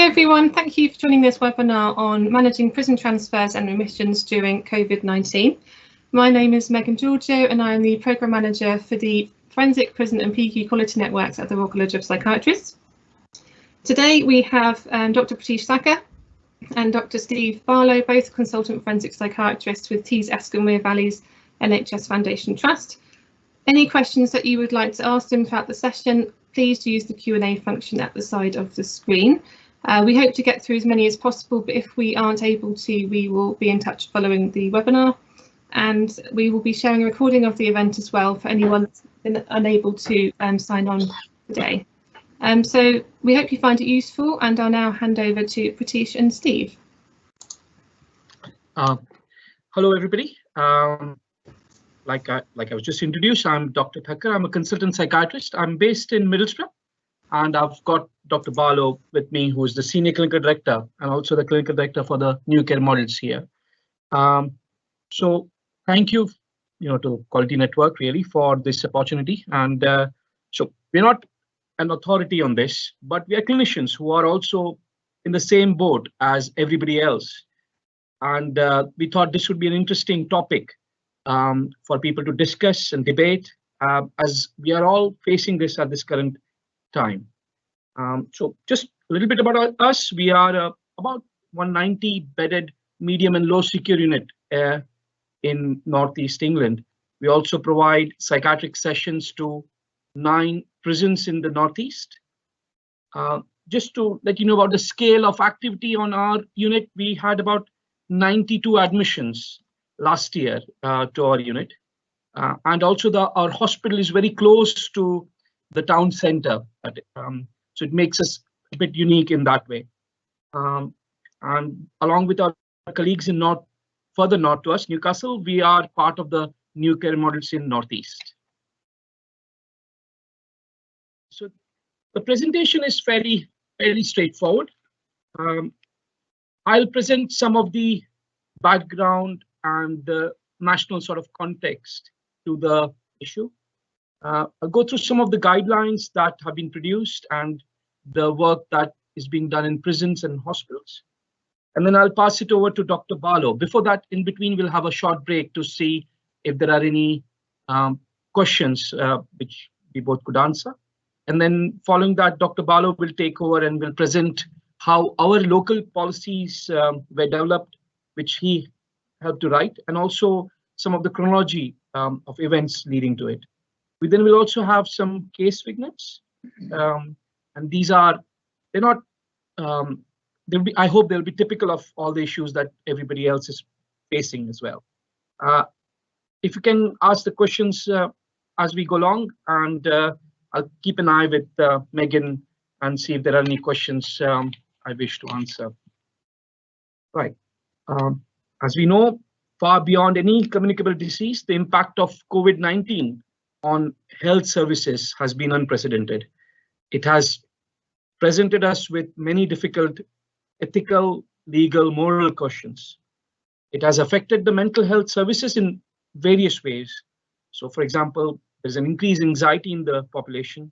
everyone, thank you for joining this webinar on managing prison transfers and remissions during COVID-19. My name is Megan Giorgio and I am the Programme Manager for the Forensic Prison and PQ Quality Networks at the Royal College of Psychiatrists. Today we have Dr. Pratish Thakkar and Dr. Steve Barlow, both consultant forensic psychiatrists with Tees Esconway Valley's NHS Foundation Trust. Any questions that you would like to ask them throughout the session, please use the Q&A function at the side of the screen. We hope to get through as many as possible, but if we aren't able to, we will be in touch following the webinar, and we will be sharing a recording of the event as well for anyone that's been unable to sign on today. So we hope you find it useful, and I'll now hand over to Pratish and Steve. Hello, everybody. Like I was just introduced, I'm Dr. Thakkar. I'm a consultant psychiatrist. I'm based in Middlesbrough, and I've got Dr. Barlow with me, who is the senior clinical director and also the clinical director for the new care models here. So thank you, to Quality Network really for this opportunity. And so we're not an authority on this, but we are clinicians who are also in the same boat as everybody else. And we thought this would be an interesting topic for people to discuss and debate, as we are all facing this at this current time. So just a little bit about us. We are about 190 bedded medium and low secure unit in Northeast England. We also provide psychiatric sessions to 9 prisons in the Northeast. Just to let you know about the scale of activity on our unit, we had about 92 admissions last year to our unit, and also our hospital is very close to the town center, so it makes us a bit unique in that way. And along with our colleagues in further north to us, Newcastle, we are part of the new care models in Northeast. So the presentation is fairly straightforward. I'll present some of the background and the national sort of context to the issue. I'll go through some of the guidelines that have been produced and the work that is being done in prisons and hospitals. And then I'll pass it over to Dr. Barlow. Before that, in between, we'll have a short break to see if there are any questions which we both could answer. And then following that, Dr. Barlow will take over and will present how our local policies were developed, which he helped to write, and also some of the chronology of events leading to it. We then will also have some case vignettes, and these are, they're not, I hope they'll be typical of all the issues that everybody else is facing as well. If you can ask the questions as we go along, and I'll keep an eye with Megan and see if there are any questions I wish to answer. Right. As we know, far beyond any communicable disease, the impact of COVID-19 on health services has been unprecedented. It has presented us with many difficult ethical, legal, moral questions. It has affected the mental health services in various ways. So, for example, there's an increased anxiety in the population.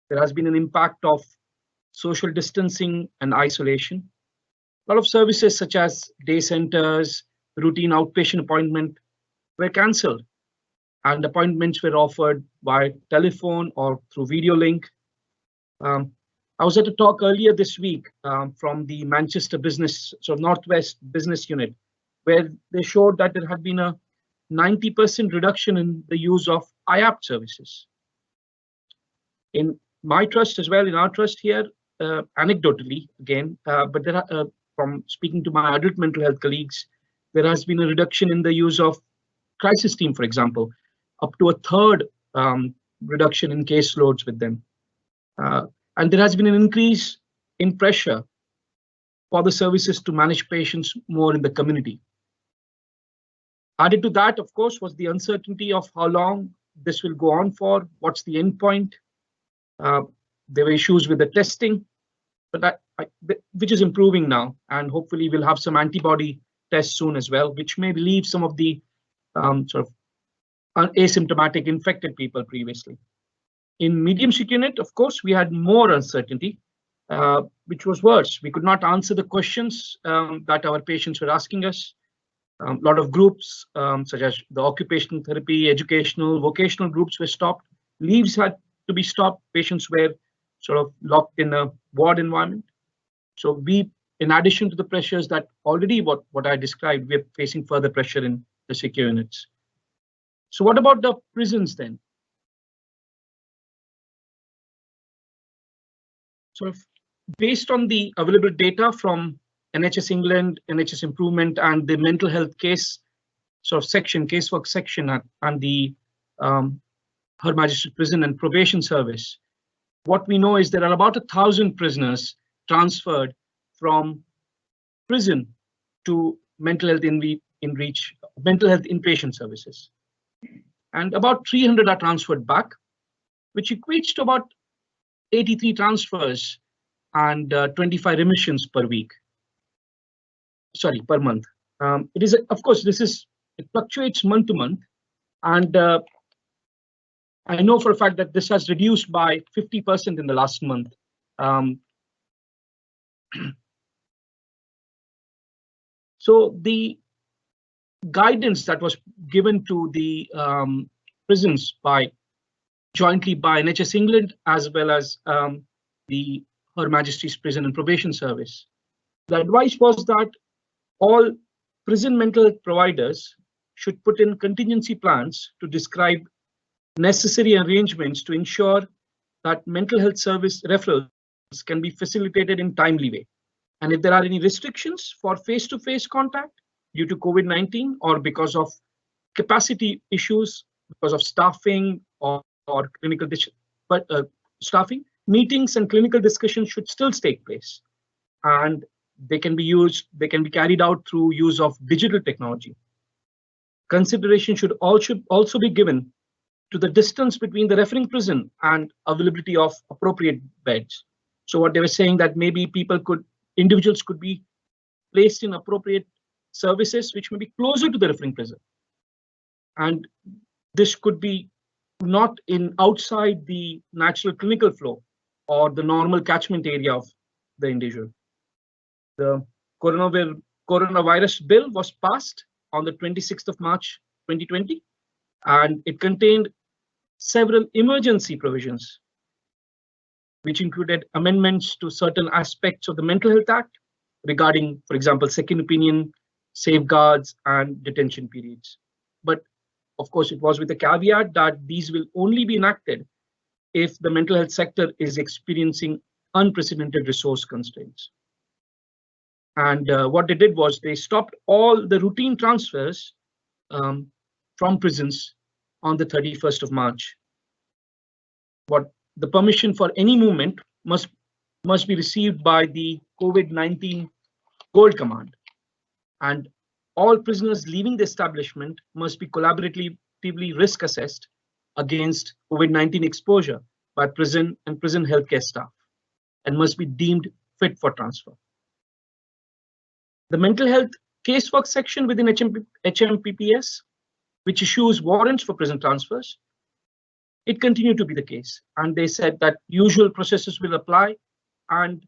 There has been an impact of social distancing and isolation. A lot of services such as day centers, routine outpatient appointment were cancelled, and appointments were offered by telephone or through video link. I was at a talk earlier this week from the Manchester Business, so Northwest Business Unit, where they showed that there had been a 90% reduction in the use of IAP services. In my trust as well, in our trust here, anecdotally again, but there are, from speaking to my adult mental health colleagues, there has been a reduction in the use of crisis team, for example, up to a third reduction in caseloads with them. And there has been an increase in pressure for the services to manage patients more in the community. Added to that, of course, was the uncertainty of how long this will go on for, what's the end point. There were issues with the testing, but which is improving now, and hopefully we'll have some antibody tests soon as well, which may relieve some of the sort of asymptomatic infected people previously. In medium secure unit, of course, we had more uncertainty. which was worse. We could not answer the questions that our patients were asking us. A lot of groups, such as the occupational therapy, educational, vocational groups were stopped. Leaves had to be stopped. Patients were sort of locked in a ward environment. So we, in addition to the pressures that already what I described, we're facing further pressure in the secure units. So what about the prisons then? Sort of based on the available data from NHS England, NHS Improvement, and the mental health case sort of section, casework section and the Her Majesty's Prison and Probation Service, what we know is there are about 1,000 prisoners transferred from prison to mental health mental health inpatient services, and about 300 are transferred back, which equates to about 83 transfers and 25 remissions per week. Sorry, per month. It is, of course, it fluctuates month to month, and I know for a fact that this has reduced by 50% in the last month. So the guidance that was given to the prisons jointly by NHS England as well as the Her Majesty's Prison and Probation Service, the advice was that all prison mental health providers should put in contingency plans to describe necessary arrangements to ensure that mental health service referrals can be facilitated in timely way. And if there are any restrictions for face-to-face contact due to COVID-19 or because of capacity issues, because of staffing or clinical staffing, meetings and clinical discussions should still take place, and they can be carried out through use of digital technology. Consideration should also be given to the distance between the referring prison and availability of appropriate beds. So what they were saying that maybe individuals could be placed in appropriate services which may be closer to the referring prison, and this could be not outside the natural clinical flow or the normal catchment area of the individual. The coronavirus bill was passed on the 26th of March 2020, and it contained several emergency provisions, which included amendments to certain aspects of the Mental Health Act regarding, for example, second opinion, safeguards, and detention periods. But of course, it was with the caveat that these will only be enacted if the mental health sector is experiencing unprecedented resource constraints. And what they did was they stopped all the routine transfers from prisons on the 31st of March. The permission for any movement must be received by the COVID-19 Gold Command, and all prisoners leaving the establishment must be collaboratively risk assessed against COVID-19 exposure by prison and prison healthcare staff and must be deemed fit for transfer. The mental health casework section within HMPPS, which issues warrants for prison transfers, it continued to be the case, and they said that usual processes will apply and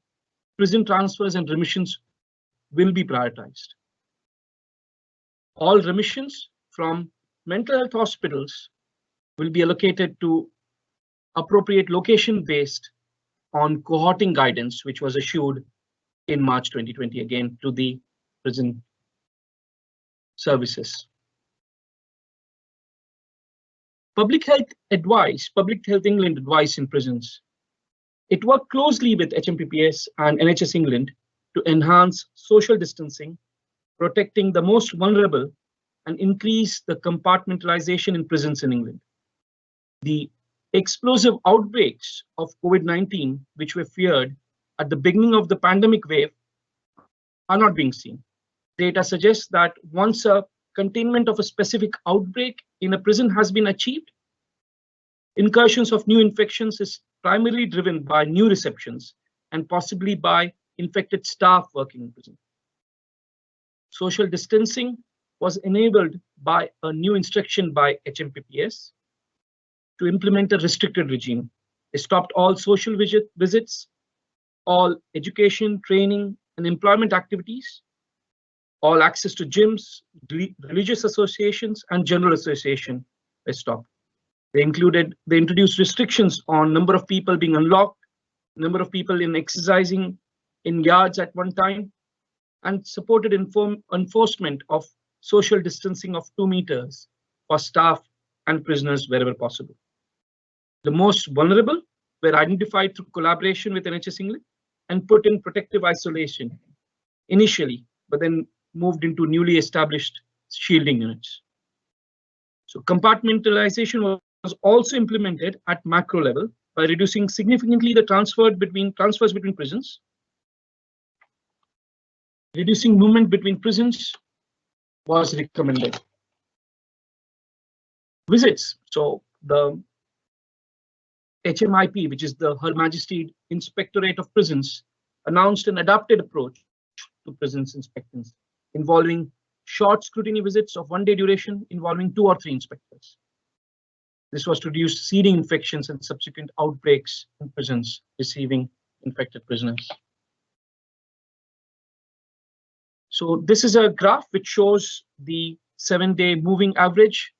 prison transfers and remissions will be prioritized. All remissions from mental health hospitals will be allocated to appropriate location based on cohorting guidance, which was issued in March 2020 again to the prison services. Public Health England advice in prisons. It worked closely with HMPPS and NHS England to enhance social distancing, protecting the most vulnerable, and increase the compartmentalization in prisons in England. The explosive outbreaks of COVID-19, which were feared at the beginning of the pandemic wave, are not being seen. Data suggests that once a containment of a specific outbreak in a prison has been achieved, incursions of new infections is primarily driven by new receptions and possibly by infected staff working in prison. Social distancing was enabled by a new instruction by HMPPS to implement a restricted regime. They stopped all social visits all education, training, and employment activities, all access to gyms, religious associations, and general association were stopped. They introduced restrictions on number of people being unlocked, number of people in exercising in yards at one time, and supported enforcement of social distancing of 2 meters for staff and prisoners wherever possible. The most vulnerable were identified through collaboration with NHS England and put in protective isolation initially, but then moved into newly established shielding units. So compartmentalization was also implemented at macro level by reducing significantly the transfers between prisons. Reducing movement between prisons was recommended. Visits. So the HMIP, which is the Her Majesty Inspectorate of Prisons, announced an adapted approach to prisons inspections involving short scrutiny visits of 1 day duration involving 2 or 3 inspectors. This was to reduce seeding infections and subsequent outbreaks in prisons receiving infected prisoners. So this is a graph which shows the 7-day moving average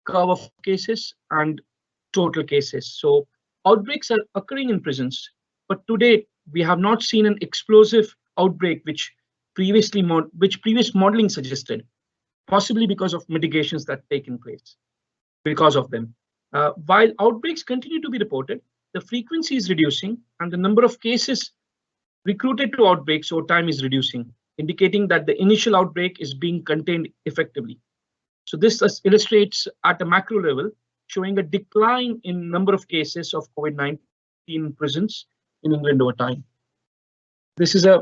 curve of cases and total cases. So outbreaks are occurring in prisons, but to date we have not seen an explosive outbreak which previous modeling suggested, possibly because of mitigations that taken place because of them. While outbreaks continue to be reported, the frequency is reducing and the number of cases recruited to outbreaks over time is reducing, indicating that the initial outbreak is being contained effectively. So this illustrates at a macro level, showing a decline in number of cases of COVID-19 in prisons in England over time. This is a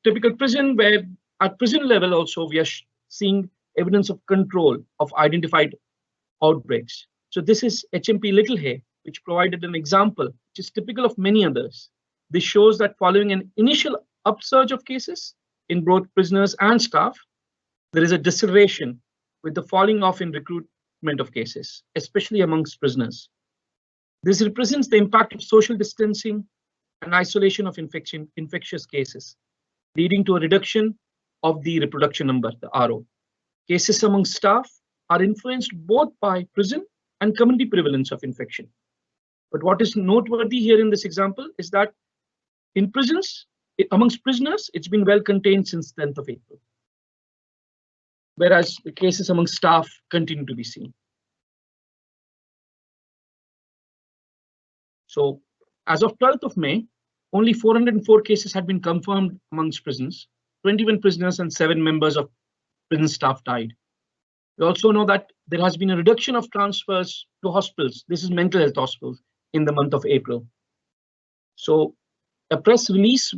typical prison where at prison level also we are seeing evidence of control of identified outbreaks. So this is HMP Little Hay, which provided an example, which is typical of many others. This shows that following an initial upsurge of cases in both prisoners and staff, there is a deceleration with the falling off in recruitment of cases, especially amongst prisoners. This represents the impact of social distancing and isolation of infectious cases, leading to a reduction of the reproduction number, the RO. Cases among staff are influenced both by prison and community prevalence of infection. But what is noteworthy here in this example is that in prisons, amongst prisoners, it's been well contained since 10th of April, whereas the cases among staff continue to be seen. So as of 12th of May, only 404 cases had been confirmed amongst prisons. 21 prisoners and 7 members of prison staff died. We also know that there has been a reduction of transfers to hospitals. This is mental health hospitals in the month of April. So a press release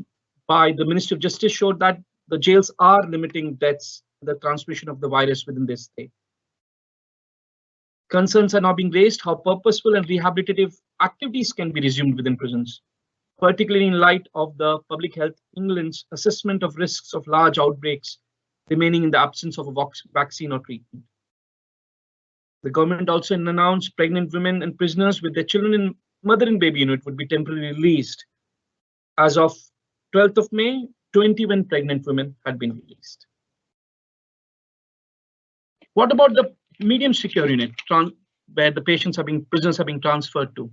by the Ministry of Justice showed that the jails are limiting deaths, the transmission of the virus within this state. Concerns are now being raised how purposeful and rehabilitative activities can be resumed within prisons, particularly in light of the Public Health England's assessment of risks of large outbreaks remaining in the absence of a vaccine or treatment. The government also announced pregnant women and prisoners with their children in mother and baby unit would be temporarily released. As of 12th of May, 21 pregnant women had been released. What about the medium secure unit where the prisoners are being transferred to?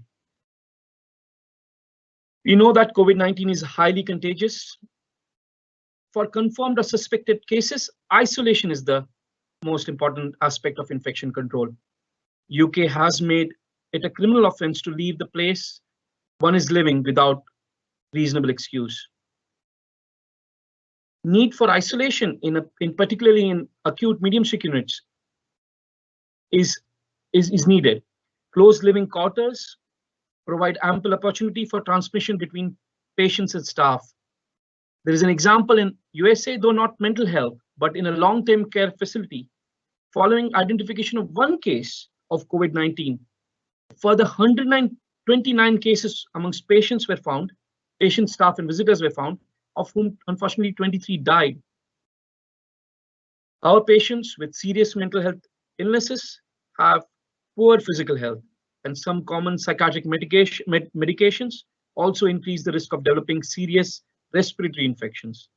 We know that COVID-19 is highly contagious. For confirmed or suspected cases, isolation is the most important aspect of infection control. UK has made it a criminal offence to leave the place one is living without reasonable excuse. Need for isolation in particularly in acute medium secure units is needed. Closed living quarters provide ample opportunity for transmission between patients and staff. There is an example in USA, though not mental health, but in a long-term care facility. Following identification of 1 case of COVID-19, further 129 cases amongst patients were found, patients, staff, and visitors were found, of whom unfortunately 23 died. Our patients with serious mental health illnesses have poor physical health, and some common psychiatric medications also increase the risk of developing serious respiratory infections.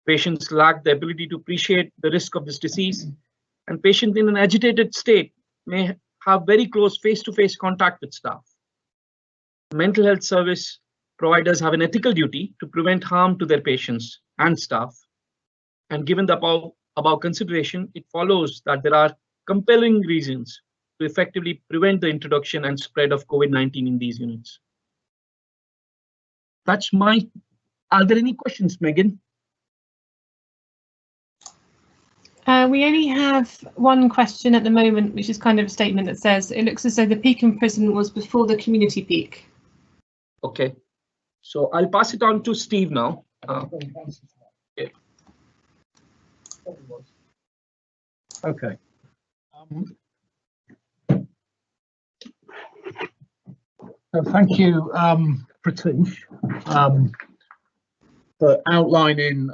Patients lack the ability to appreciate the risk of this disease, and patients in an agitated state may have very close face-to-face contact with staff. Mental health service providers have an ethical duty to prevent harm to their patients and staff. And given the above consideration, it follows that there are compelling reasons to effectively prevent the introduction and spread of COVID-19 in these units. That's my. Are there any questions, Megan? We only have one question at the moment, which is kind of a statement that says, it looks as though the peak in prison was before the community peak. Okay, so I'll pass it on to Steve now. Okay. So thank you, Pratish, for outlining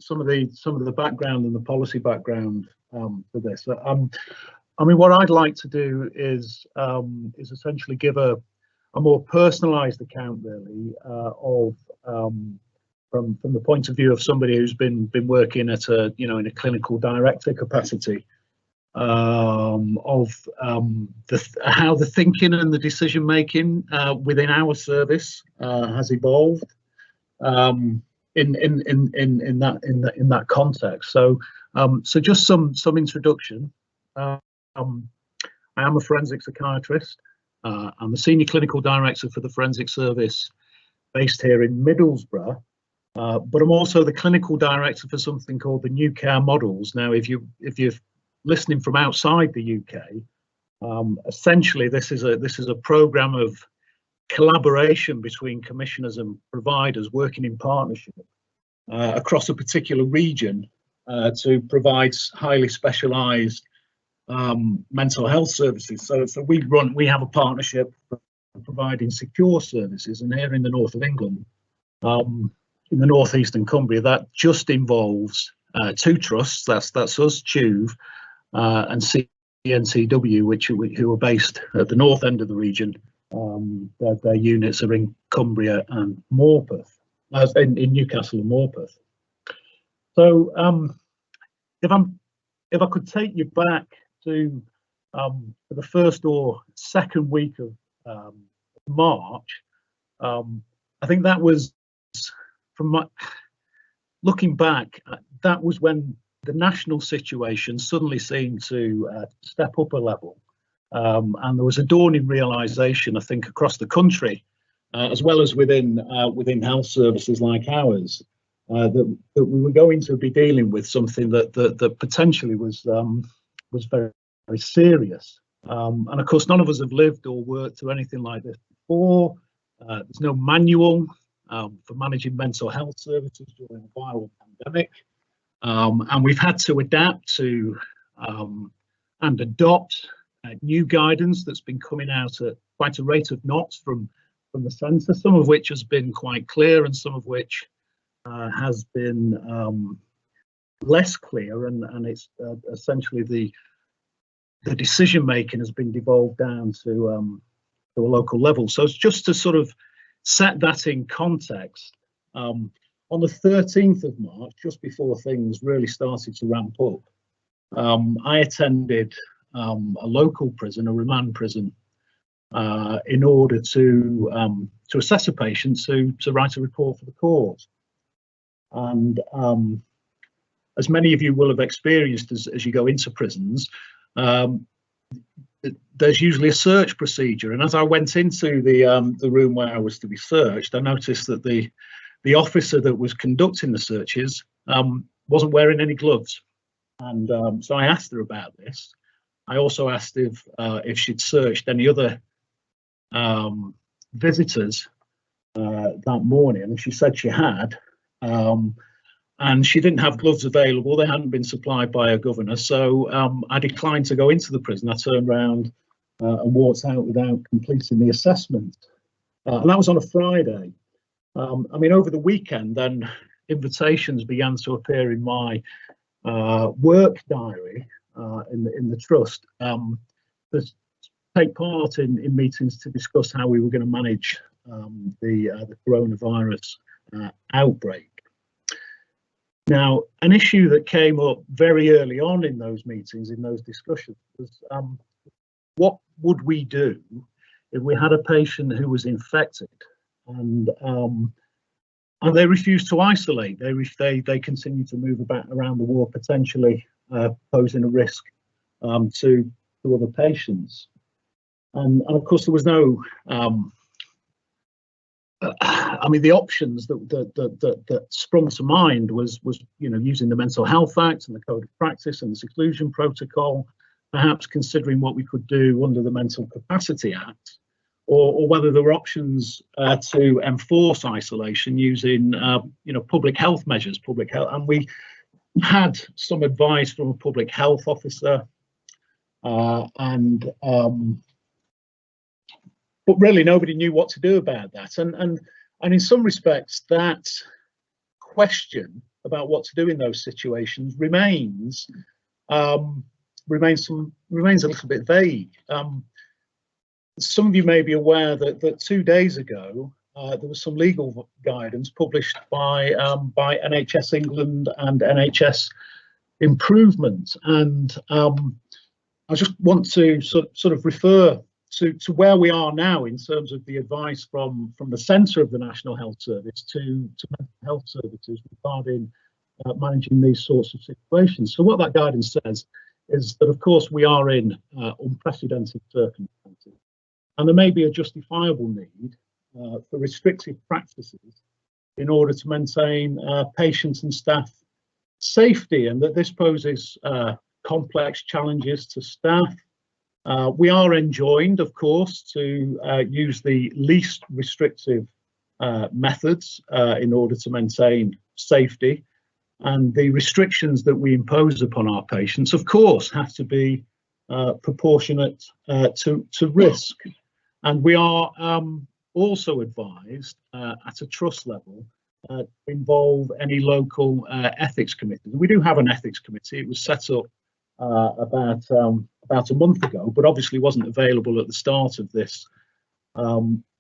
some of the background and the policy background for this. I mean, what I'd like to do is essentially give a more personalised account, really, of from the point of view of somebody who's been working at a in a clinical director capacity, of how the thinking and the decision making within our service has evolved in that context. So so just some introduction. I am a forensic psychiatrist. I'm a senior clinical director for the forensic service based here in Middlesbrough, but I'm also the clinical director for something called the New Care Models. Now, if you're listening from outside the UK, essentially this is a programme of collaboration between commissioners and providers working in partnership across a particular region to provide highly specialised mental health services. So we have a partnership for providing secure services, and here in the north of England, in the northeastern Cumbria, that just involves two trusts. That's us, TUV, and CNTW, who are based at the north end of the region. Their units are in Cumbria and Morpeth, in Newcastle and Morpeth. So if I could take you back to the first or second week of March, I think that was, from my looking back, that was when the national situation suddenly seemed to step up a level, and there was a dawning realisation, I think, across the country, as well as within health services like ours, that we were going to be dealing with something that potentially was very, very serious. And of course, none of us have lived or worked through anything like this before. There's no manual for managing mental health services during a viral pandemic. And we've had to adapt to and adopt new guidance that's been coming out at quite a rate of knots from the centre, some of which has been quite clear and some of which has been less clear, and it's essentially the decision making has been devolved down to a local level. So it's just to sort of set that in context. On the 13th of March, just before things really started to ramp up, I attended a local prison, a remand prison, in order to assess a patient to write a report for the court. And as many of you will have experienced as you go into prisons, there's usually a search procedure. And as I went into the room where I was to be searched, I noticed that the officer that was conducting the searches wasn't wearing any gloves. And so I asked her about this. I also asked if she'd searched any other visitors that morning, and she said she had. And she didn't have gloves available. They hadn't been supplied by a governor. So I declined to go into the prison. I turned around and walked out without completing the assessment. And that was on a Friday. I mean, over the weekend, then invitations began to appear in my work diary in the trust to take part in meetings to discuss how we were going to manage the coronavirus outbreak. Now, an issue that came up very early on in those meetings, in those discussions, was what would we do if we had a patient who was infected and they refused to isolate? They continued to move around the ward, potentially posing a risk to other patients. And of course, there was no. I mean, the options that sprung to mind was using the Mental Health Act and the Code of Practice and the Seclusion Protocol, perhaps considering what we could do under the Mental Capacity Act, or whether there were options to enforce isolation using public health measures, and we had some advice from a public health officer, but really nobody knew what to do about that. And in some respects, that question about what to do in those situations remains a little bit vague. Some of you may be aware that 2 days ago there was some legal guidance published by NHS England and NHS Improvement, and I just want to sort of refer to where we are now in terms of the advice from the centre of the National Health Service to mental health services regarding managing these sorts of situations. So what that guidance says is that, of course, we are in unprecedented circumstances, and there may be a justifiable need for restrictive practices in order to maintain patient and staff safety, and that this poses complex challenges to staff. We are enjoined, of course, to use the least restrictive methods in order to maintain safety, and the restrictions that we impose upon our patients, of course, have to be proportionate to risk. And we are also advised at a trust level to involve any local ethics committees. We do have an ethics committee. It was set up about a month ago, but obviously wasn't available at the start of this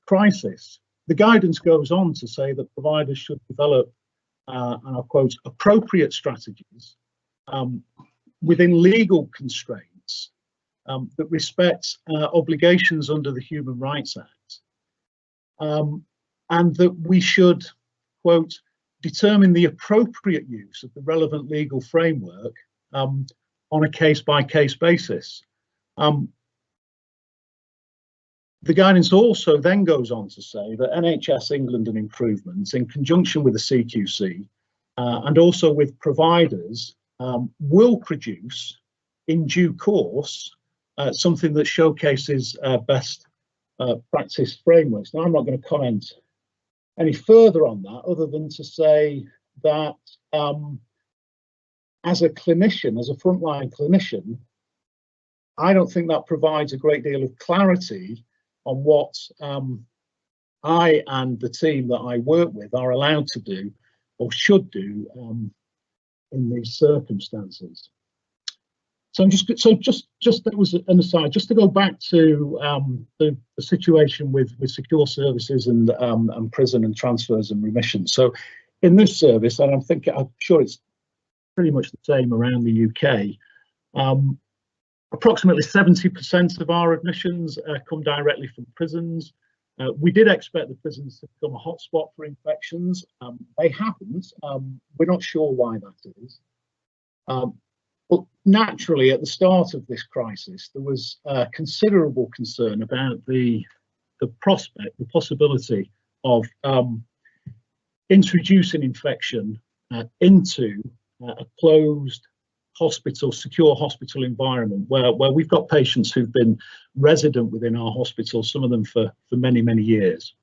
crisis. The guidance goes on to say that providers should develop, and I'll quote, appropriate strategies within legal constraints that respect obligations under the Human Rights Act, and that we should, quote, determine the appropriate use of the relevant legal framework on a case-by-case basis. The guidance also then goes on to say that NHS England and Improvements, in conjunction with the CQC and also with providers, will produce in due course something that showcases best practice frameworks. Now, I'm not going to comment any further on that, other than to say that as a clinician, as a frontline clinician, I don't think that provides a great deal of clarity on what I and the team that I work with are allowed to do or should do in these circumstances. So that was an aside. Just to go back to the situation with secure services and prison and transfers and remissions. So in this service, and I'm sure it's pretty much the same around the UK. Approximately 70% of our admissions come directly from prisons. We did expect the prisons to become a hotspot for infections. They haven't. We're not sure why that is. But naturally, at the start of this crisis, there was considerable concern about the possibility of introducing infection into a closed hospital, secure hospital environment where we've got patients who've been resident within our hospital, some of them for many, many years.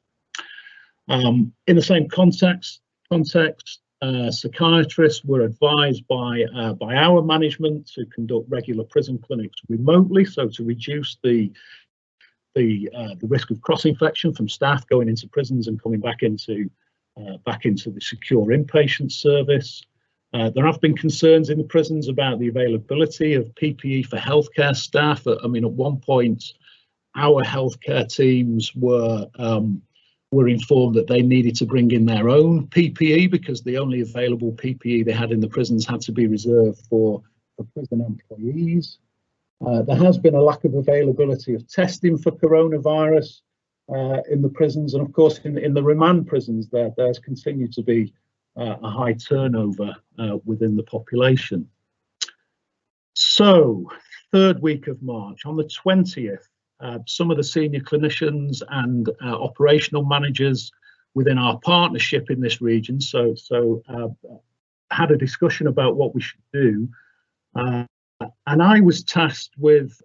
In the same context, psychiatrists were advised by our management to conduct regular prison clinics remotely, so to reduce the risk of cross-infection from staff going into prisons and coming back into the secure inpatient service. There have been concerns in the prisons about the availability of PPE for healthcare staff. I mean, at one point, our healthcare teams were were informed that they needed to bring in their own PPE because the only available PPE they had in the prisons had to be reserved for prison employees. There has been a lack of availability of testing for coronavirus in the prisons, and of course in the remand prisons there's continued to be a high turnover within the population. So, third week of March, on the 20th, some of the senior clinicians and operational managers within our partnership in this region had a discussion about what we should do, and I was tasked with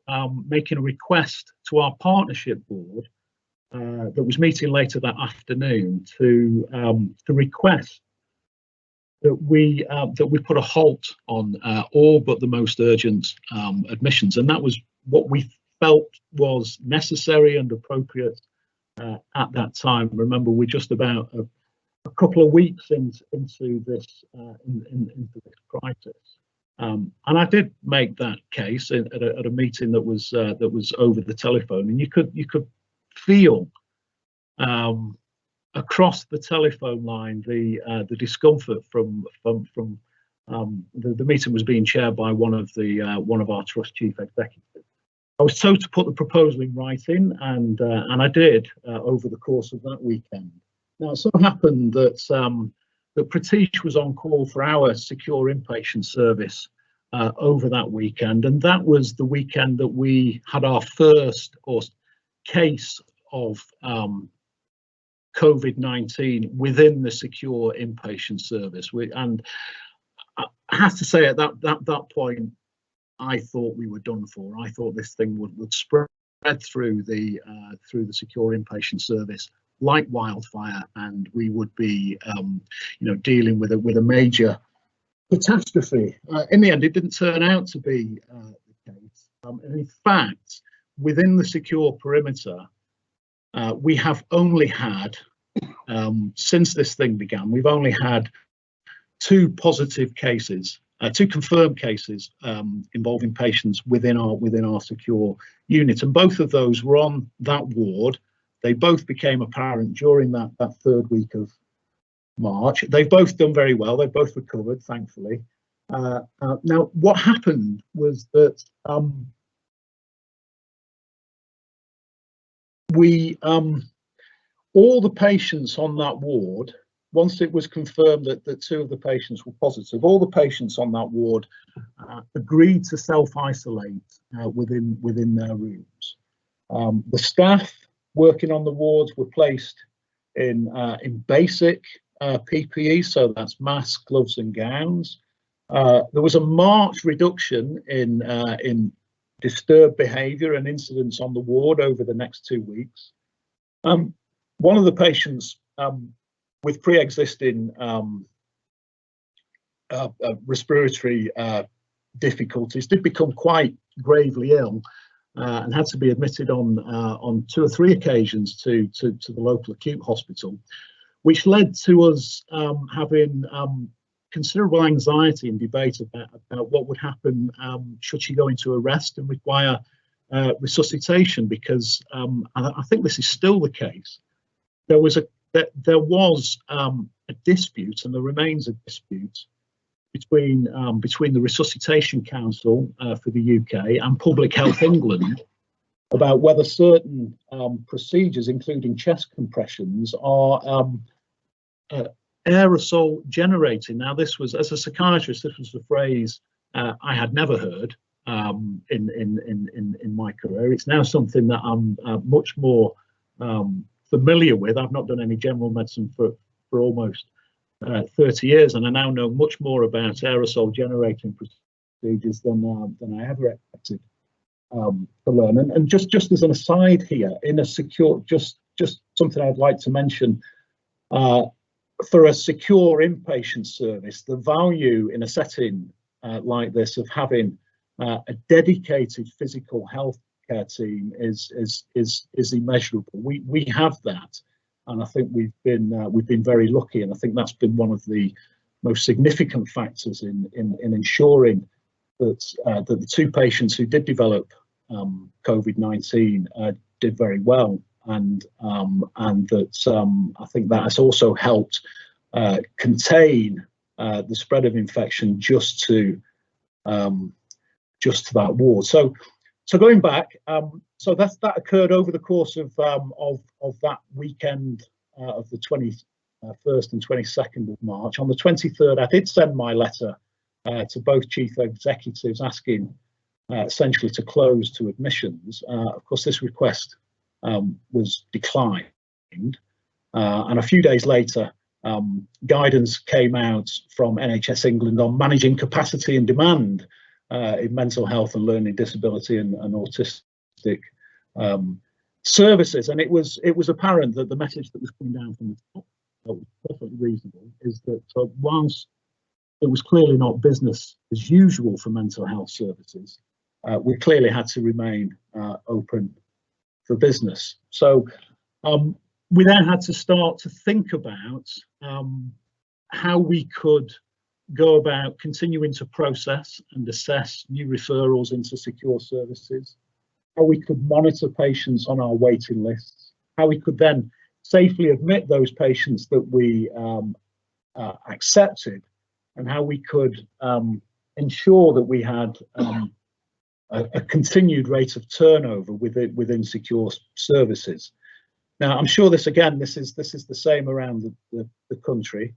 making a request to our partnership board that was meeting later that afternoon to request that we put a halt on all but the most urgent admissions, and that was what we felt was necessary and appropriate at that time. Remember, we're just about a couple of weeks into this crisis, and I did make that case at a meeting that was over the telephone, and you could feel across the telephone line the discomfort from the meeting was being chaired by one of our trust chief executives. I was told to put the proposal in writing, and I did over the course of that weekend. Now, it so happened that Pratish was on call for our secure inpatient service over that weekend, and that was the weekend that we had our first case of COVID-19 within the secure inpatient service. And I have to say, at that point, I thought we were done for. I thought this thing would spread through the secure inpatient service like wildfire, and we would be, dealing with a major catastrophe. In the end, it didn't turn out to be the case. And in fact, within the secure perimeter, we have only had, since this thing began, we've only had two positive cases, two confirmed cases involving patients within our secure unit, and both of those were on that ward. They both became apparent during that third week of March. They've both done very well. They've both recovered, thankfully. Now, what happened was that all the patients on that ward, once it was confirmed that two of the patients were positive, all the patients on that ward agreed to self-isolate within their rooms. The staff working on the wards were placed in basic PPE, so that's masks, gloves, and gowns. There was a marked reduction in disturbed behaviour and incidents on the ward over the next 2 weeks. One of the patients with pre-existing respiratory difficulties did become quite gravely ill and had to be admitted on 2 or 3 occasions to the local acute hospital, which led to us having considerable anxiety and debate about what would happen should she go into arrest and require resuscitation, because I think this is still the case. There was a dispute, and there remains a dispute between the Resuscitation Council for the UK and Public Health England about whether certain procedures, including chest compressions, are aerosol generating. Now, this was, as a psychiatrist, this was the phrase I had never heard in my career. It's now something that I'm much more familiar with. I've not done any general medicine for almost 30 years, and I now know much more about aerosol generating procedures than I ever expected to learn. And just as an aside here, in a secure, just something I'd like to mention, for a secure inpatient service, the value in a setting like this of having a dedicated physical health care team is immeasurable. We have that, and I think we've been very lucky, and I think that's been one of the most significant factors in ensuring that the 2 patients who did develop COVID-19 did very well. and that I think that has also helped contain the spread of infection just to that ward. So going back, so that occurred over the course of that weekend of the 21st and 22nd of March. On the 23rd, I did send my letter to both chief executives asking essentially to close to admissions. Of course, this request was declined, and a few days later, guidance came out from NHS England on managing capacity and demand in mental health and learning disability and autistic services. And it was apparent that the message that was coming down from the top, that was perfectly reasonable, is that whilst it was clearly not business as usual for mental health services, we clearly had to remain open for business. So we then had to start to think about how we could go about continuing to process and assess new referrals into secure services, how we could monitor patients on our waiting lists, how we could then safely admit those patients that we accepted, and how we could ensure that we had a continued rate of turnover within secure services. Now, I'm sure this is the same around the country.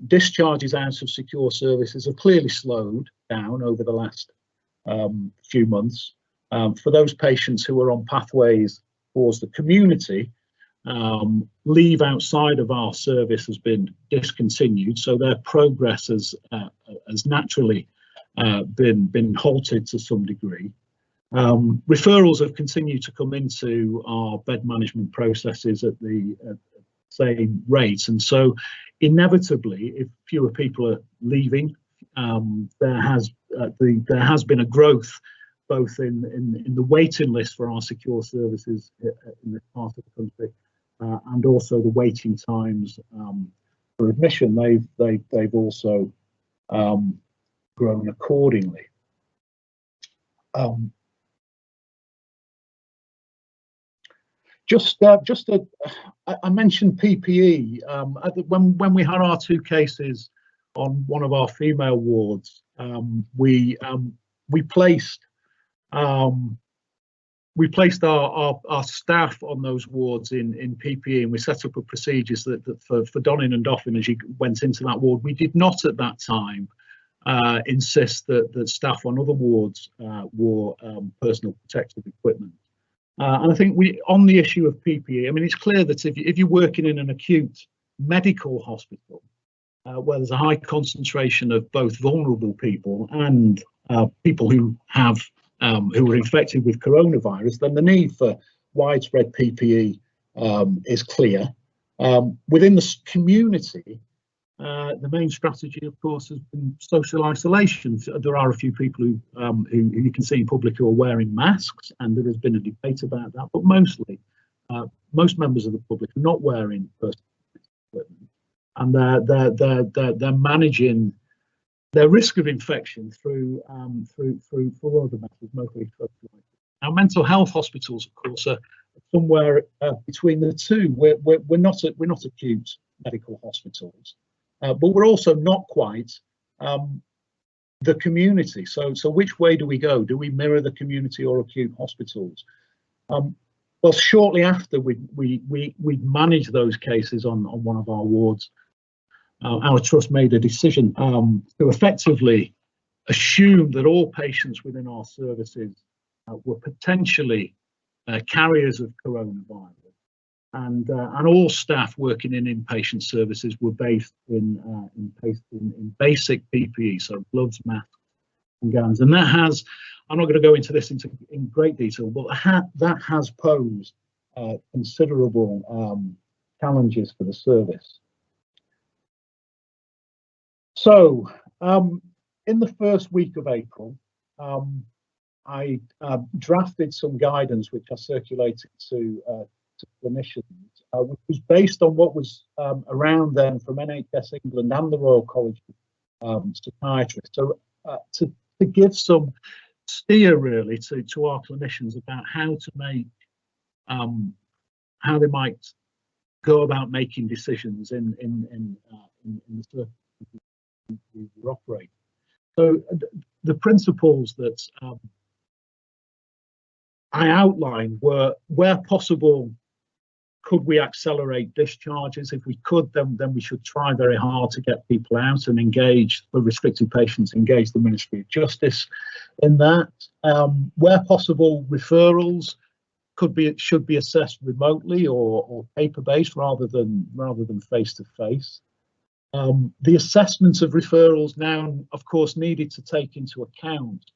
Discharges out of secure services have clearly slowed down over the last few months. For those patients who are on pathways towards the community, leave outside of our service has been discontinued, so their progress has naturally been halted to some degree. Referrals have continued to come into our bed management processes at the same rate, and so inevitably, if fewer people are leaving, there has been a growth both in the waiting list for our secure services in this part of the country, and also the waiting times for admission. They've also grown accordingly. I mentioned PPE. When we had our two cases on one of our female wards, we placed our staff on those wards in PPE, and we set up a procedures that for donning and doffing as you went into that ward. We did not at that time insist that staff on other wards wore personal protective equipment. And I think on the issue of PPE, I mean, it's clear that if you're working in an acute medical hospital where there's a high concentration of both vulnerable people and people who are infected with coronavirus, then the need for widespread PPE is clear. Within the community, the main strategy, of course, has been social isolation. There are a few people who you can see in public who are wearing masks, and there has been a debate about that. But mostly, most members of the public are not wearing personal equipment, and they're managing their risk of infection through other methods, mostly social isolation. Now, mental health hospitals, of course, are somewhere between the two. We're not acute medical hospitals. But we're also not quite the community. So which way do we go? Do we mirror the community or acute hospitals? Well, shortly after we managed those cases on one of our wards, our trust made a decision to effectively assume that all patients within our services were potentially carriers of coronavirus. And all staff working in inpatient services were based in basic PPE, so gloves, masks, and gowns. And that has, I'm not going to go into this in great detail, but that has posed considerable challenges for the service. So in the first week of April, I drafted some guidance which I circulated to clinicians, which was based on what was around then from NHS England and the Royal College of Psychiatrists. So to give some steer really to our clinicians about how to make go about making decisions in the circumstances we were operating. So the principles that I outlined were, where possible, could we accelerate discharges? If we could, then we should try very hard to get people out and engage, for restricted patients, engage the Ministry of Justice in that. Where possible, referrals should be assessed remotely or paper-based rather than face-to-face. The assessment of referrals now, of course, needed to take into account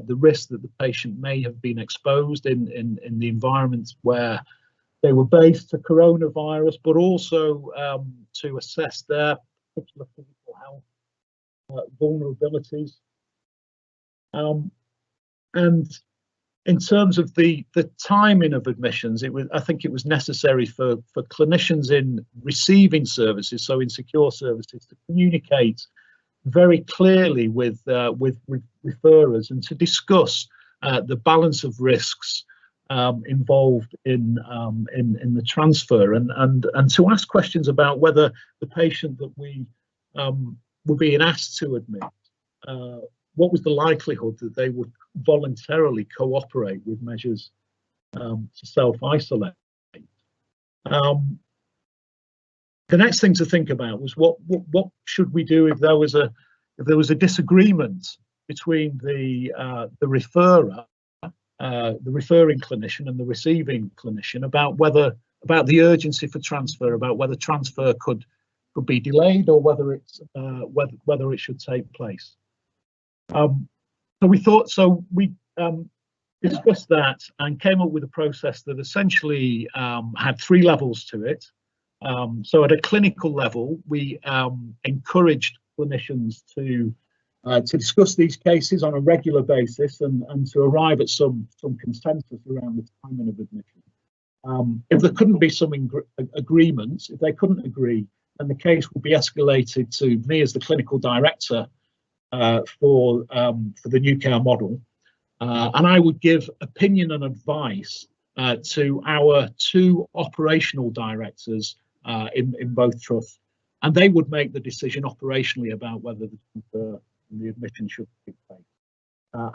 the risk that the patient may have been exposed in the environments where they were based to coronavirus, but also to assess their particular physical health vulnerabilities. And in terms of the timing of admissions, I think it was necessary for clinicians in receiving services, so in secure services, to communicate very clearly with referrers and to discuss the balance of risks involved in the transfer, and to ask questions about whether the patient that we were being asked to admit, what was the likelihood that they would voluntarily cooperate with measures to self-isolate. The next thing to think about was what should we do if there was a disagreement between the referrer, the referring clinician, and the receiving clinician about the urgency for transfer, about whether transfer could be delayed or whether it should take place. So we discussed that and came up with a process that essentially had 3 levels to it. So at a clinical level, we encouraged clinicians to discuss these cases on a regular basis and to arrive at some consensus around the timing of admission. If there couldn't be some agreements, if they couldn't agree, then the case would be escalated to me as the clinical director for the new care model, and I would give opinion and advice to our 2 operational directors in both trusts, and they would make the decision operationally about whether the admission should take place.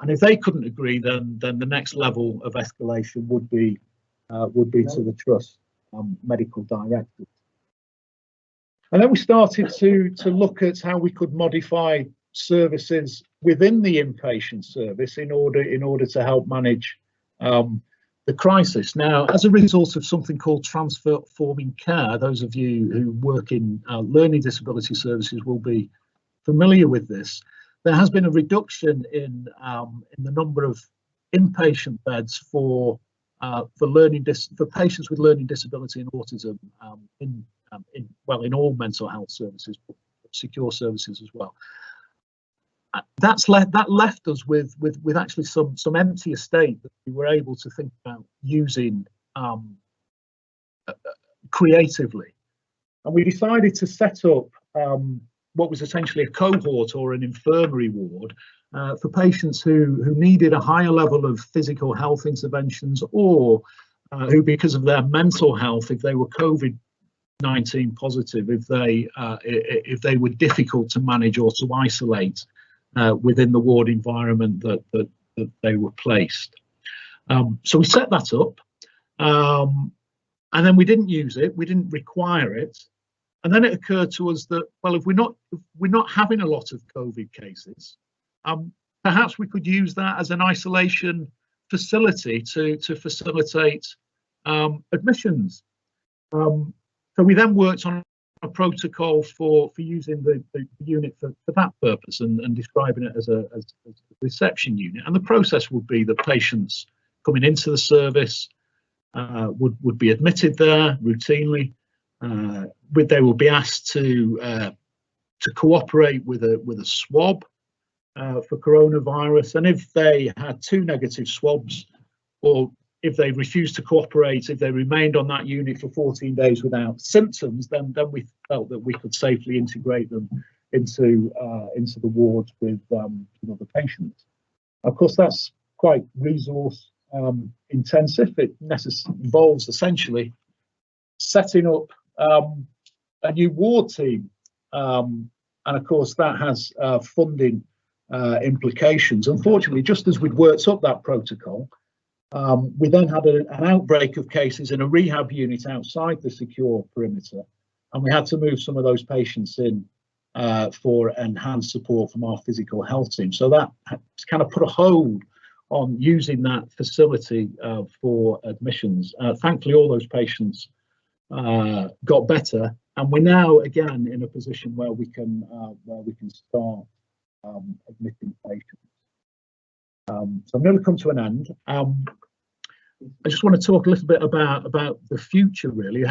And if they couldn't agree, then the next level of escalation would be to the trust medical directors. And then we started to look at how we could modify services within the inpatient service in order to help manage the crisis. Now, as a result of something called transforming care, those of you who work in learning disability services will be familiar with this. There has been a reduction in the number of inpatient beds for patients with learning disability and autism in all mental health services, but secure services as well. That left us with actually some empty estate that we were able to think about using creatively, and we decided to set up what was essentially a cohort or an infirmary ward for patients who needed a higher level of physical health interventions, or who, because of their mental health, if they were COVID-19 positive, if they were difficult to manage or to isolate within the ward environment that they were placed. So we set that up, and then we didn't use it, we didn't require it, and then it occurred to us that, well, if we're not having a lot of COVID cases, perhaps we could use that as an isolation facility to facilitate admissions. So we then worked on a protocol for using the unit for that purpose and describing it as a reception unit. And the process would be that patients coming into the service would be admitted there routinely. They will be asked to cooperate with a swab for coronavirus, and if they had 2 negative swabs, or if they refused to cooperate, if they remained on that unit for 14 days without symptoms, then we felt that we could safely integrate them into the wards with other patients. Of course, that's quite resource intensive. It involves essentially setting up a new ward team, and of course that has funding implications. Unfortunately, just as we'd worked up that protocol, we then had an outbreak of cases in a rehab unit outside the secure perimeter, and we had to move some of those patients in for enhanced support from our physical health team. So that kind of put a hold on using that facility for admissions. Thankfully, all those patients got better, and we're now again in a position where we can start admitting patients. So I'm going to come to an end. I just want to talk a little bit about the future, really.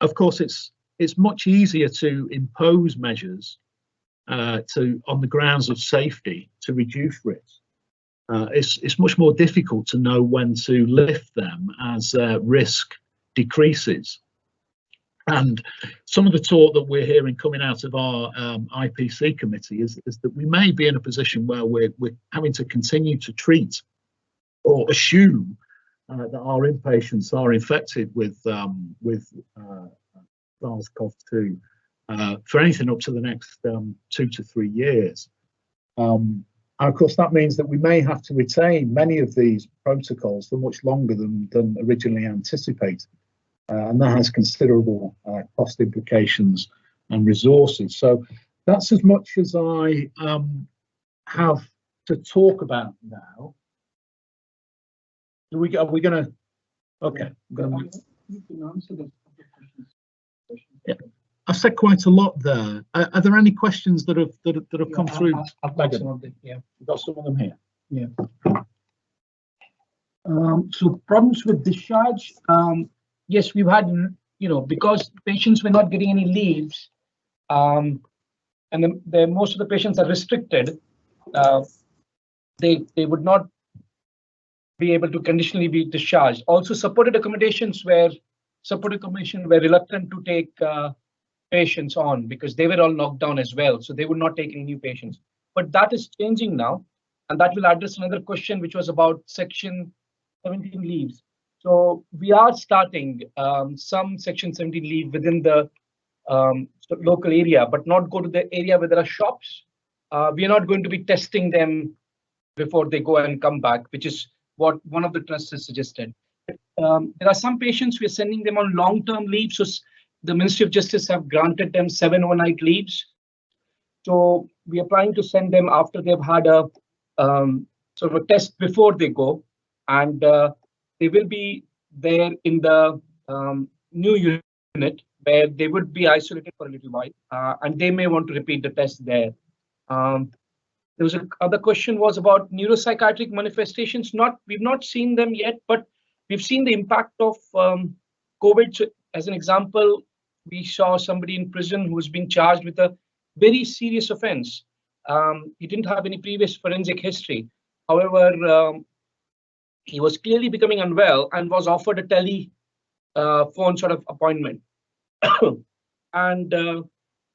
Of course, it's much easier to impose measures on the grounds of safety to reduce risk. It's much more difficult to know when to lift them as risk decreases. And some of the talk that we're hearing coming out of our IPC committee is that we may be in a position where we're having to continue to treat or assume that our inpatients are infected with SARS-CoV-2 for anything up to the next 2 to 3 years. And of course, that means that we may have to retain many of these protocols for much longer than originally anticipated. And that has considerable cost implications and resources. So that's as much as I have to talk about now. Are we going to? Okay. Yeah. I've said quite a lot there. Are there any questions that have come through? I've got some of them. Yeah, We've got some of them here. Yeah. So problems with discharge. Yes, we've had, because patients were not getting any leaves, and most of the patients are restricted. They would not be able to conditionally be discharged. Also, supported accommodation were reluctant to take patients on because they were all locked down as well, so they would not take any new patients. But that is changing now, and that will address another question, which was about Section 17 leaves. So we are starting some Section 17 leave within the local area, but not go to the area where there are shops. We are not going to be testing them before they go and come back, which is what one of the trusts has suggested. There are some patients we are sending them on long-term leave. So the Ministry of Justice have granted them 7 overnight leaves. So we are planning to send them after they've had a sort of a test before they go, and they will be there in the new unit where they would be isolated for a little while, and they may want to repeat the test there. There was other question was about neuropsychiatric manifestations. We've not seen them yet, but we've seen the impact of COVID. So as an example, we saw somebody in prison who was being charged with a very serious offense. He didn't have any previous forensic history. However, he was clearly becoming unwell and was offered a telephone sort of appointment. And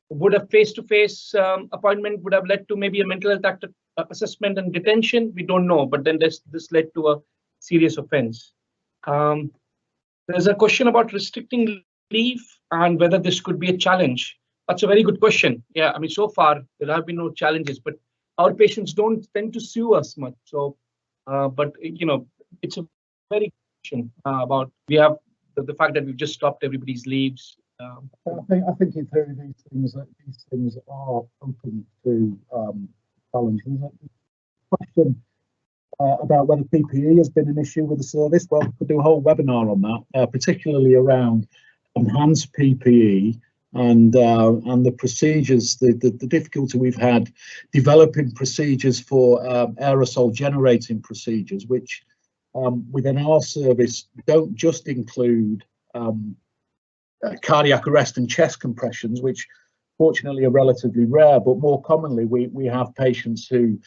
would a face-to-face appointment would have led to maybe a mental health assessment and detention? We don't know, but then this led to a serious offense. There's a question about restricting leave and whether this could be a challenge. That's a very good question. Yeah, I mean, so far there have been no challenges, but our patients don't tend to sue us much. So, but it's a very good question about we have the fact that we've just stopped everybody's leaves. I think in theory these things are open to challenges. Question about whether PPE has been an issue with the service. Well, we could do a whole webinar on that, particularly around enhanced PPE and the procedures, the difficulty we've had developing procedures for aerosol generating procedures, which within our service don't just include cardiac arrest and chest compressions, which fortunately are relatively rare, but more commonly we have patients who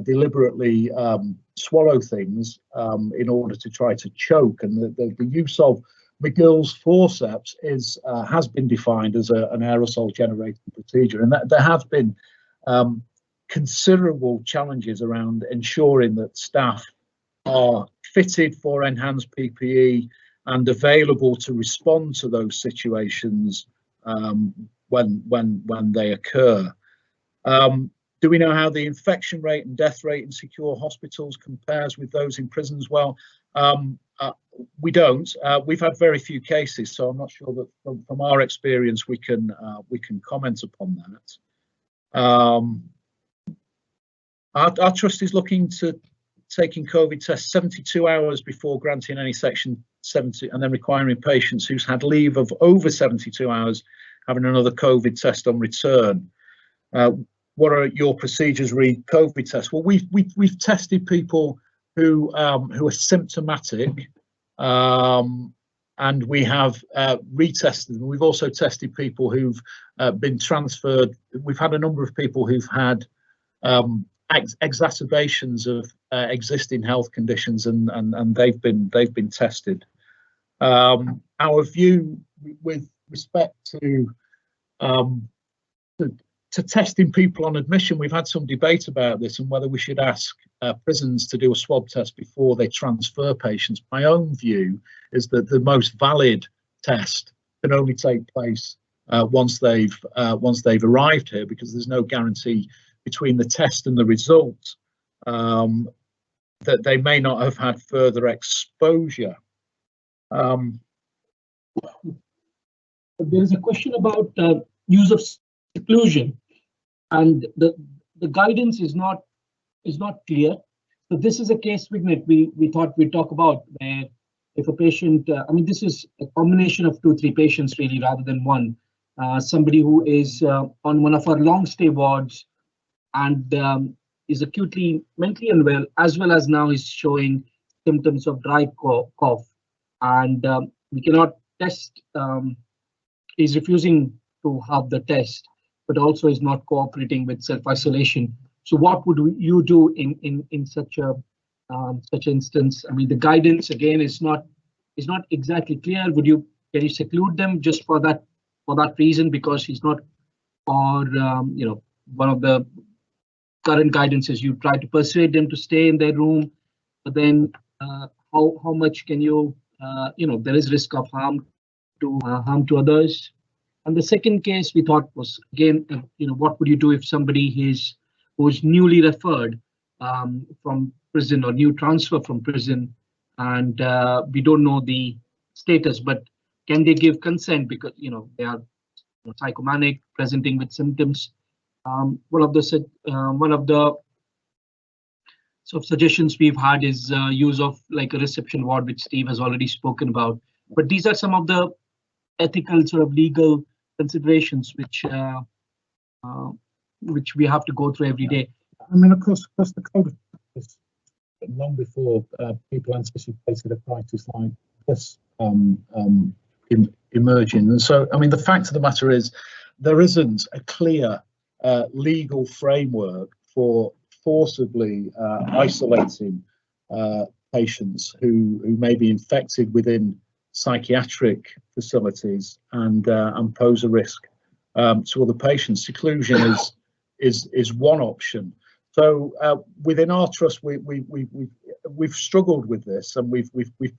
deliberately swallow things in order to try to choke, and the use of McGill's forceps has been defined as an aerosol generating procedure, and that there have been considerable challenges around ensuring that staff are fitted for enhanced PPE and available to respond to those situations when they occur. Do we know how the infection rate and death rate in secure hospitals compares with those in prisons? Well, we don't. We've had very few cases, so I'm not sure that from our experience we can comment upon that. Our trust is looking to taking COVID tests 72 hours before granting any Section 70, and then requiring patients who's had leave of over 72 hours having another COVID test on return. What are your procedures re COVID tests? Well, we've tested people who are symptomatic, and we have retested them. We've also tested people who've been transferred. We've had a number of people who've had exacerbations of existing health conditions, and they've been tested. Our view with respect to testing people on admission, we've had some debate about this and whether we should ask prisons to do a swab test before they transfer patients. My own view is that the most valid test can only take place once they've arrived here, because there's no guarantee between the test and the result that they may not have had further exposure. There is a question about use of seclusion, and the guidance is not clear. So this is a case vignette we thought we'd talk about, where if a patient, I mean, this is a combination of 2-3 patients really rather than one. Somebody who is on one of our long stay wards and is acutely mentally unwell, as well as now is showing symptoms of dry cough, and we cannot test. He's refusing to have the test, but also is not cooperating with self-isolation. So what would you do in such instance? I mean, the guidance again is not exactly clear. Can you seclude them just for that reason, because he's not, or one of the current guidance is you try to persuade them to stay in their room, but then how much can you there is risk of harm to others. And the second case we thought was, again, what would you do if somebody who's newly referred from prison or new transfer from prison, and we don't know the status, but can they give consent because they are psychomanic, presenting with symptoms? One of the sort of suggestions we've had is use of like a reception ward, which Steve has already spoken about. But these are some of the ethical sort of legal considerations which we have to go through every day. I mean, of course the code was long before people anticipated a crisis like this emerging. And so, I mean, the fact of the matter is there isn't a clear legal framework for forcibly isolating patients who may be infected within psychiatric facilities and pose a risk to other patients. Seclusion is one option. So within our trust, we've struggled with this, and we've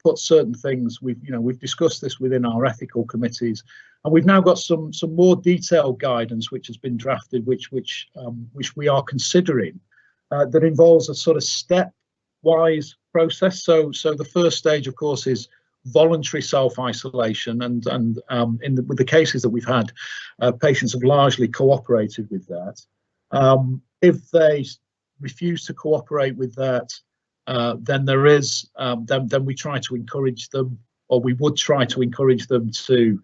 put certain things. We've discussed this within our ethical committees, and we've now got some more detailed guidance which has been drafted, which we are considering, that involves a sort of stepwise process. So the first stage, of course, is voluntary self-isolation, and with the cases that we've had, patients have largely cooperated with that. If they refuse to cooperate with that, then there is then we try to encourage them, or we would try to encourage them to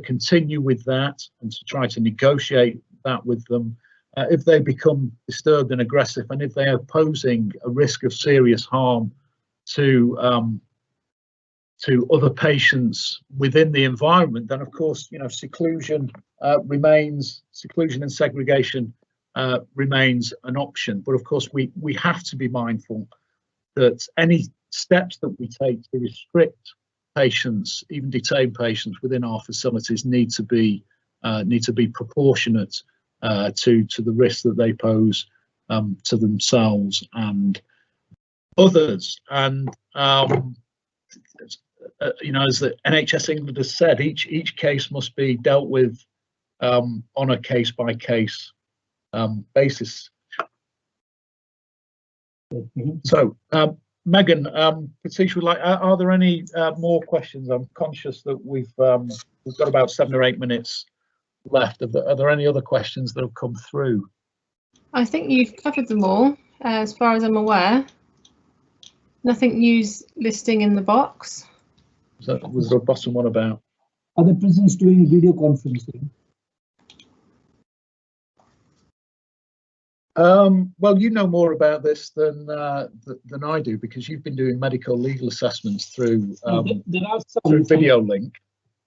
continue with that and to try to negotiate that with them. If they become disturbed and aggressive, and if they are posing a risk of serious harm to other patients within the environment, then of course seclusion and segregation remains an option. But of course we have to be mindful that any steps that we take to restrict patients, even detained patients within our facilities, need to be proportionate to the risk that they pose to themselves and others. And you know, as the NHS England has said, each case must be dealt with on a case by case basis. So, Megan, Pratish would like. Are there any more questions? I'm conscious that we've got about 7 or 8 minutes left. Are there any other questions that have come through? I think you've covered them all, as far as I'm aware. Nothing news listing in the box. Was there a bottom one about? Are the prisons doing video conferencing? Well, you know more about this than I do, because you've been doing medical legal assessments through there are some, through video link.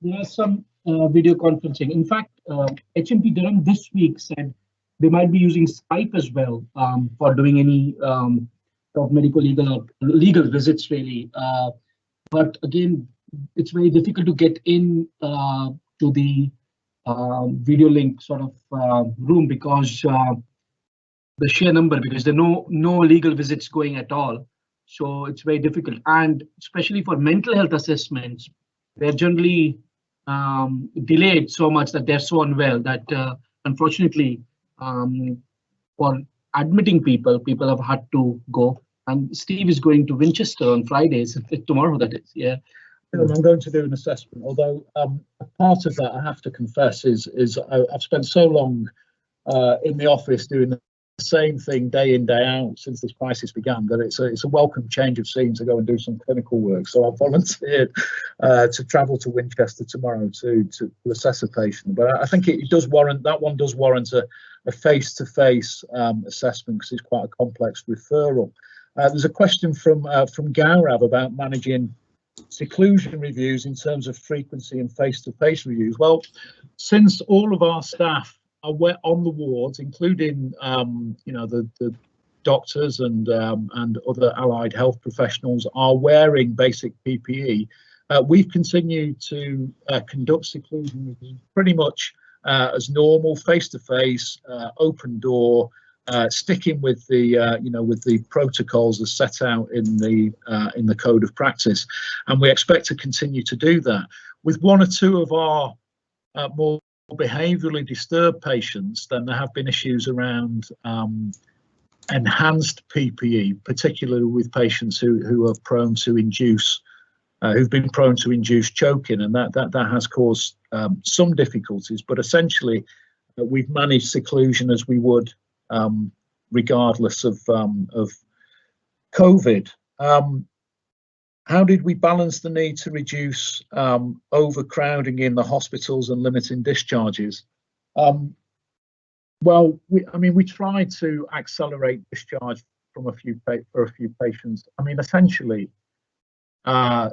There are some video conferencing. In fact, HMP Durham this week said they might be using Skype as well for doing any medical legal visits, really. But again, it's very difficult to get in to the video link sort of room, because the sheer number, because there are no legal visits going at all. So it's very difficult. And especially for mental health assessments, they're generally delayed so much that they're so unwell that unfortunately for admitting people have had to go. And Steve is going to Winchester on Fridays, tomorrow that is, yeah. I'm going to do an assessment, although part of that, I have to confess, is I've spent so long in the office doing the same thing day in, day out since this crisis began, that it's a welcome change of scene to go and do some clinical work. So I've volunteered to travel to Winchester tomorrow to assess a patient. But I think it does warrant, that one does warrant a face-to-face assessment, because it's quite a complex referral. There's a question from Gaurav about managing seclusion reviews in terms of frequency and face-to-face reviews. Well, since all of our staff are on the wards, including you know, the doctors and other allied health professionals are wearing basic PPE, we've continued to conduct seclusion reviews pretty much as normal, face-to-face, open door, sticking with the you know, with the protocols as set out in the code of practice, and we expect to continue to do that. With one or two of our more behaviourally disturbed patients, then there have been issues around enhanced PPE, particularly with patients who are prone to induce, who've been prone to induce choking, and that has caused some difficulties. But essentially, we've managed seclusion as we would regardless of COVID. How did we balance the need to reduce overcrowding in the hospitals and limiting discharges? Well, we tried to accelerate discharge from a few patients. I mean, essentially, in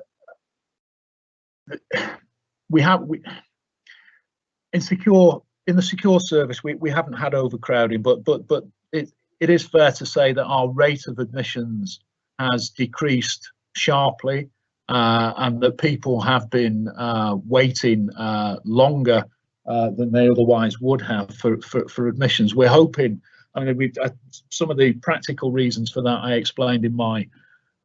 the secure service, we haven't had overcrowding, but it is fair to say that our rate of admissions has decreased sharply, and that people have been waiting longer than they otherwise would have for admissions. We're hoping, I mean, some of the practical reasons for that I explained in my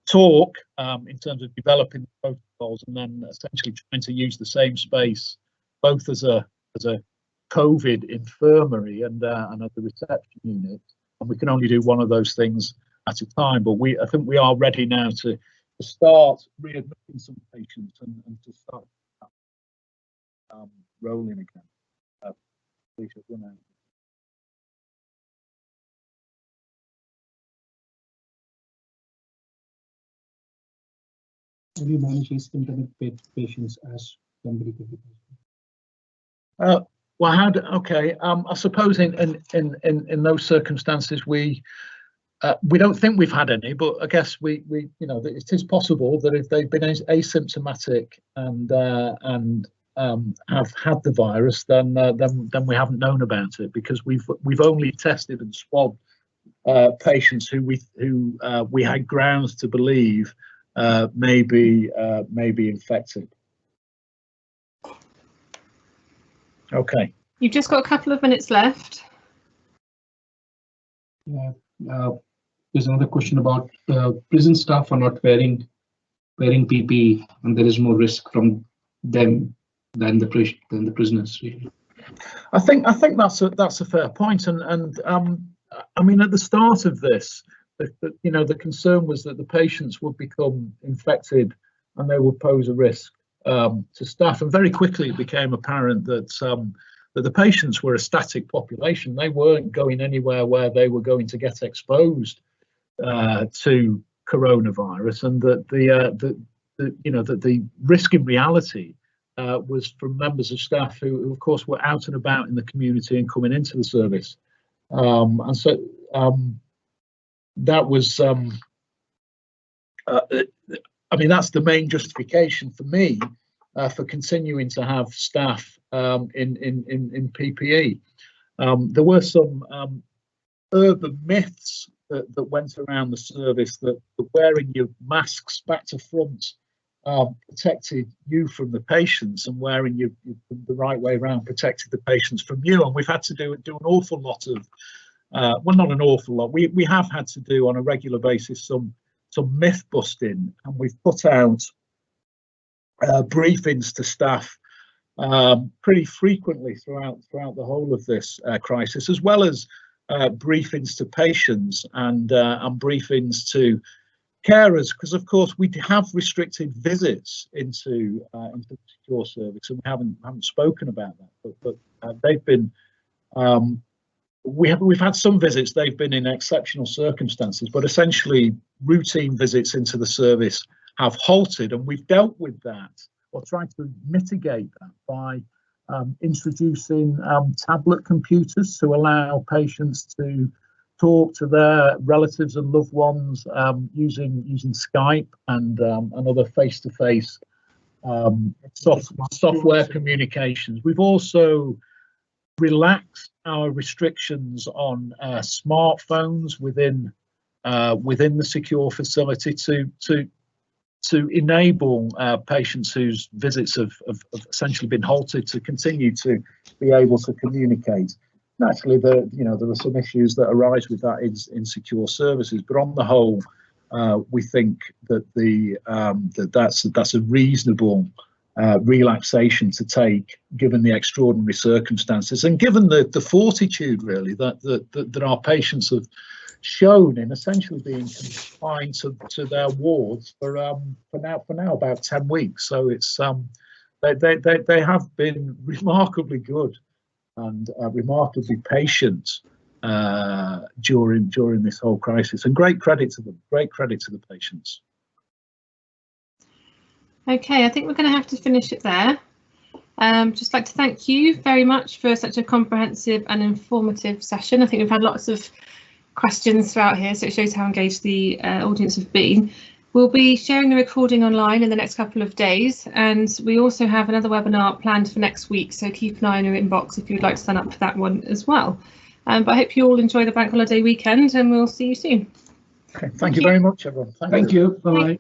talk, in terms of developing the protocols and then essentially trying to use the same space both as a COVID infirmary and at the reception unit, and we can only do one of those things at a time. But I think we are ready now to start readmitting some patients and to start rolling again. How do you manage asymptomatic patients as somebody could be? Well, okay. I suppose in those circumstances we don't think we've had any, but I guess we you know, it is possible that if they've been asymptomatic and have had the virus, then we haven't known about it, because we've only tested and swabbed patients who we had grounds to believe may be infected. Okay. You've just got a couple of minutes left. Yeah. There's another question about prison staff are not wearing wearing PPE, and there is more risk from them than the prisoners. Really. I think that's a fair point, and I mean, at the start of this, the concern was that the patients would become infected and they would pose a risk to staff, and very quickly it became apparent that that the patients were a static population. They weren't going anywhere where they were going to get exposed to coronavirus, and that the risk in reality was from members of staff who of course were out and about in the community and coming into the service, and so that was I mean, that's the main justification for me for continuing to have staff in PPE. There were some urban myths that went around the service that wearing your masks back to front protected you from the patients, and wearing you the right way around protected the patients from you. And we've had to do an awful lot of, well, not an awful lot. We have had to do on a regular basis some myth busting, and we've put out briefings to staff pretty frequently throughout the whole of this crisis, as well as briefings to patients and briefings to carers, because of course we have restricted visits into the secure service, and we haven't spoken about that, but they've been we've had some visits. They've been in exceptional circumstances, but essentially routine visits into the service have halted, and we've dealt with that, or tried to mitigate that, by introducing tablet computers to allow patients to talk to their relatives and loved ones using Skype and other face-to-face software communications. We've also relaxed our restrictions on smartphones within the secure facility to enable patients whose visits have essentially been halted to continue to be able to communicate. Naturally, there are some issues that arise with that in secure services, but on the whole, we think that that's a reasonable relaxation to take, given the extraordinary circumstances and given the fortitude really that our patients have shown in essentially being confined to their wards for now about 10 weeks. So it's they have been remarkably good and remarkably patient during this whole crisis, and great credit to them, great credit to the patients. Okay, I think we're going to have to finish it there. Just like to thank you very much for such a comprehensive and informative session. I think we've had lots of questions throughout here, so it shows how engaged the audience have been. We'll be sharing the recording online in the next couple of days, and we also have another webinar planned for next week, so keep an eye on your inbox if you'd like to sign up for that one as well. But I hope you all enjoy the bank holiday weekend, and we'll see you soon. Okay, thank you very much, everyone. Thank you. Bye.